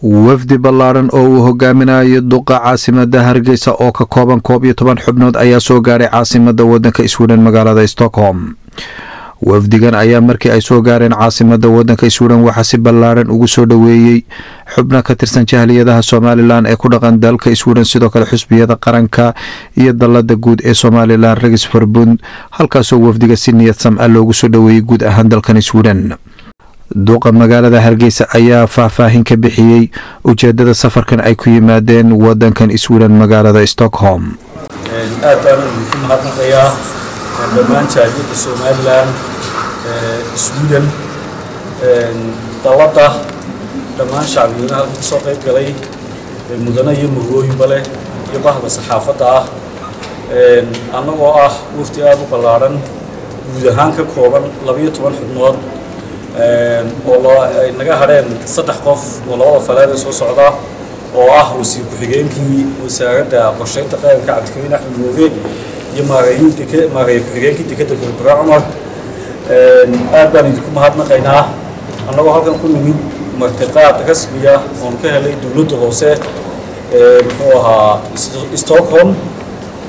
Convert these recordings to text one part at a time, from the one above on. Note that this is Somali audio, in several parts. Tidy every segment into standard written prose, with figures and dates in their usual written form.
wafdi ballaaran oo uu hogaaminayo duqa caasimada Hargeysa oo ka kooban 11 xubnood ayaa soo gaaray caasimada wadanka Sweden magaalada Stockholm. wafdigan ayaa markii ay soo gaareen caasimada wadanka Sweden waxa si ballaaran ugu soo dhaweeyay xubno ka tirsan jahliyadaha Somaliland ee ku dhaqan dalka Sweden sidoo kale xusbiyada qaranka iyo dalada guud ee Somaliland Riksförbund halkaas oo wafdiga si niyadsam ah loogu soo dhaweeyay guud ahaan dalkan Sweden. duqa magaalada Hargeysa ayaa faahfaahin ka bixiyay ujeedada safarkan ay ku yimaadeen wadankan Sweden magaalada Stockholm. dhammaan jaajirka Somaliland Sweden dalada dhammaan shacbiyadaha ka soo qayb galay mudane iyo murooyinba leh iyo bahda saxaafadda annagoo wafdi aad u ballaaran guud ahaan ka kooban 12 xubnood oo ay naga hadheen 3 qof oo labada falaad soo socda oo wasiir ku-xigeenkii wasaaradda qorsheynta qaranka Cabdikariin Axmed Mooge iyo maarayn ku-xigeenkii dekedda Berbera Cumar aad baan idinku mahadnaqaynaa annagoo halkan ku nimid martiqaad rasmiya oo ka helay dawladda hoose muxuu ahaa Stockholm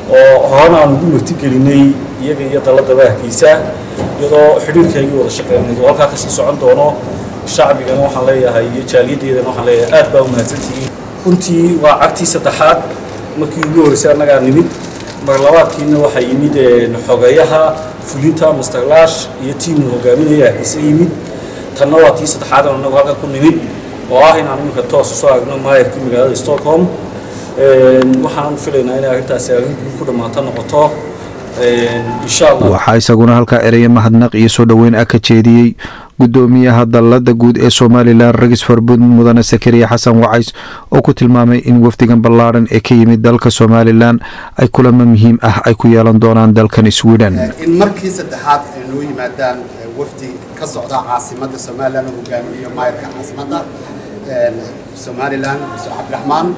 oo horena aan ugu martigelinay iyaga iyo dalada Hargeysa iyadoo xiriirkayga wada shaqeynayay halkaa ka sii socon doono shacbigana waxaan leeyahay iyo jaaliyadeedana waxaan leeyahay aad baa u mahadsantihiin runtii waa cagtii saddexaad markii ugu horeysay annagaa nimid marlabaadkiina waxaa yimid xogeeyaha fulinta Mr. Lash iyo tiim hogaaminaya Hargeysa yimid tanna waa tii saddexaad oo annagu halkan ku nimid oo inaan iminka toos soo aragno maayarka magaalada Stockholm waxaan filaynaa in arrintaasi arrin ku dhamaato noqoto inshallah. waxaa isaguna halkaa eraya mahadnaq iyo soo dhaweyn ka jeediyay gudoomiyaha dalada guud ee Somaliland Riksförbund mudane Sakariya Xasan Wacays oo ku tilmaamay in wafdigan ballaaran ee ka yimid dalka Somaliland ay kulamo muhiim ay ku yeelan doonaan dalkan Sweden. in markii saddexaad ay noo yimaadaan wafdi ka socda caasimada Somaliland oo hogaamiyo maayarka caasimada Somaliland Cabdiraxmaan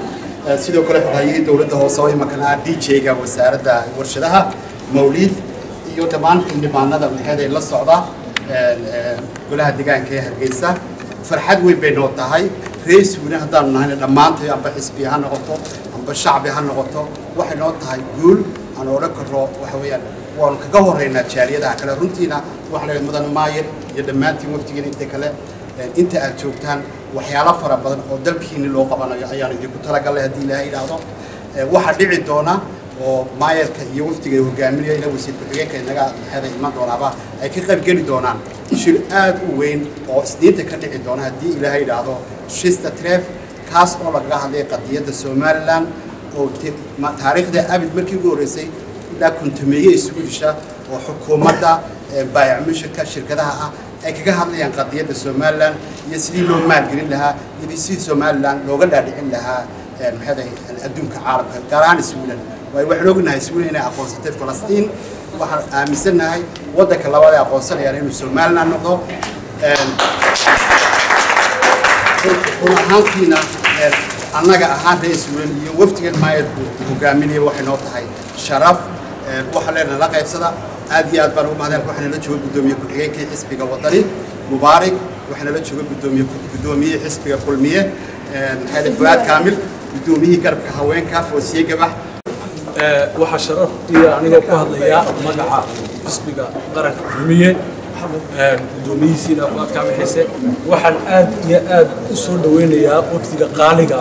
sidoo kale hay'adda dawladda hoose oo imakan DJ-ga wasaaradda warshadaha Mawlid iyo dhammaan xildhibaanada maxay la socda golaha deegaanka ee Hargeysa farxad weyn bay noo tahay rees weyn hadaan nahay dhamaantay amba xisbi ha noqoto amba shacbi ha noqoto waxay noo tahay guul aan oo karo waxa weeyaan waan kaga horeynaa jaariyadaha kale runtiina wax laga mudan maayir iyo dhamaantii waftigeena inta kale inta aad joogtaan waxyaalo fara badan oo dalkiina loo qabanayo ayaan idinku talagalay hadii Ilaahay ilaahdo waxa dhici doona oo maayarka iyo waftiga hogaaminaya ila wasiir ku-xigeenka inaga maxay iman doonaaba ay ka qayb gali doonaan shir aad u weyn oo isniinta ka dhici doona hadii Ilaahay ilaahdo shista tref kaas oo laga hadlay qadiyadda Somaliland oo taariikhda abid markii ugu horeysay ilaa kuntumeeyay Swedish oo xukuumadda baayac shirkadaha ay kaga hadlayaan qadiyadda Somaliland iyo sidii loo maalgelin lahaa iyo sidii Somaliland looga dhaadhicin lahaa maxay adduunka caalamka gaar ahaan Sweden waxaan ognahay Sweden inay aqoonsatay Falastiin waxaan aaminsanahay wadanka labaad ee aqoonsanaya inuu Somaliland noqdo waxaankiina annaga ahaan rees Sweden iyo waftigan maayadku hogaaminaya waxay noo tahay sharaf waxa leena la qaybsada aad iyo aad baan ugu mahadnaq waxaan la joogo gudoomiye ku-xigeenka xisbiga wadani Mubaarak waxaan la joogo gudoomiye xisbiga kulmiye hada Fuad Kaamil gudoomiye garabka haweenka Foosiye Gabax waxa sharaf iyo aniga ku hadlaya magaca xisbiga qaranka kulmiye gudoomiyihiina Fuad Kaamil Xise waxaan aad iyo aad u soo dhaweynayaa waqtiga qaaliga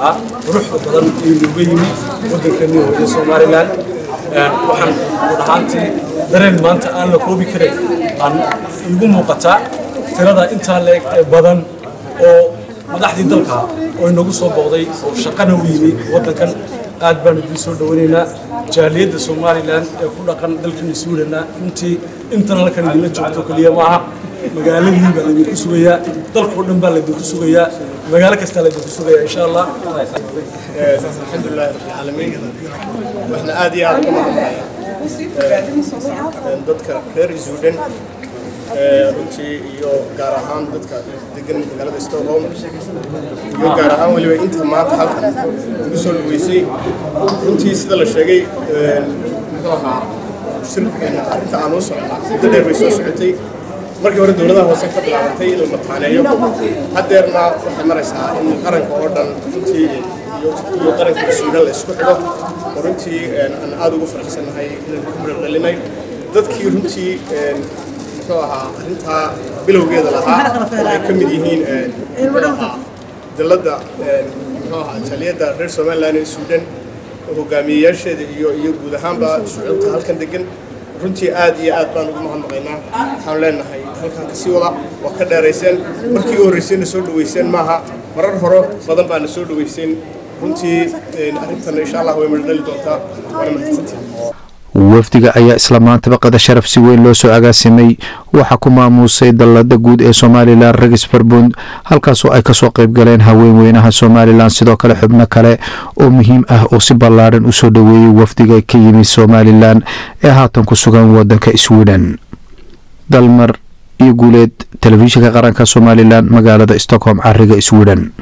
ruuxda badan ee ugu yimid wadankan ee Somaliland waxaan wadahantii dareen maanta aan la koobi karin aan igu muuqata tirada inta leeg badan oo madaxdii dalka oo inagu soo booqday oo shaqana u yimid wadankan aad baan idin soo dhaweynaynaa jaaliyadda Somaliland ee ku dhaqan dalkan Sweden intii intana la kala joogto kaliya maaha magaaladii baa la idinku sugayaa dalku dhan baa la idinku sugayaa magaalo kasta la idinku sugayaa insha Allah alxamdulillah rabbil caalamiin waxna aad iyo aad ugu mahadnaqayaa dadka reer Sweden runtii iyo gaar ahaan dadka degan magaalada Stockholm iyo gaar ahaan waliba inta maanta halkan ugu soo dhaweysay runtii sida la sheegay muxuu ahaa shirkina arrinta aan u socdaa dad dheer bay soo socotay markii hore dowladaha hoose ka bilaabantay inuu mataaneeyo haddeerna waxay maraysaa in qaranka oo dhan runtii iyo qaranka Sweden la isku xidho runtii aan aad ugu faraxsanahay inaan ku maralinay dadkii runtii muxuu ahaa arrintaa bilowgeeda lahaa ay ka mid yihiin dalada muxuu ahaa jaliyada reer Somaliland ee Sweden hogaamiyayaasheeda iyo guud ahaanba shucuubta halkan degan runtii aad iyo aad baan ugu mahadnaqaynaa waxaan leenahay halkan ka sii wada waa ka dheerayseen markii ugu horreysayna soo dhaweyseen maaha marar hore badan baana soo dhaweyseen runtii arrintan insha Allah way mardali doontaa waana mahadsantihiin wafdiga ayaa isla maantaba qada sharaf si weyn loo soo agaasimay waxa ku maamusay dalada guud ee Somaliland Regisverbund halkaasoo ay ka soo qayb galeen haweenweynaha Somaliland sidoo kale xubno kale oo muhiim ah oo si ballaaran u soo dhaweeyay wafdiga ka yimid Somaliland ee haatan ku sugan wadanka Sweden dalmar iyo guuleed telefishinka qaranka Somaliland magaalada Stockholm ariga Sweden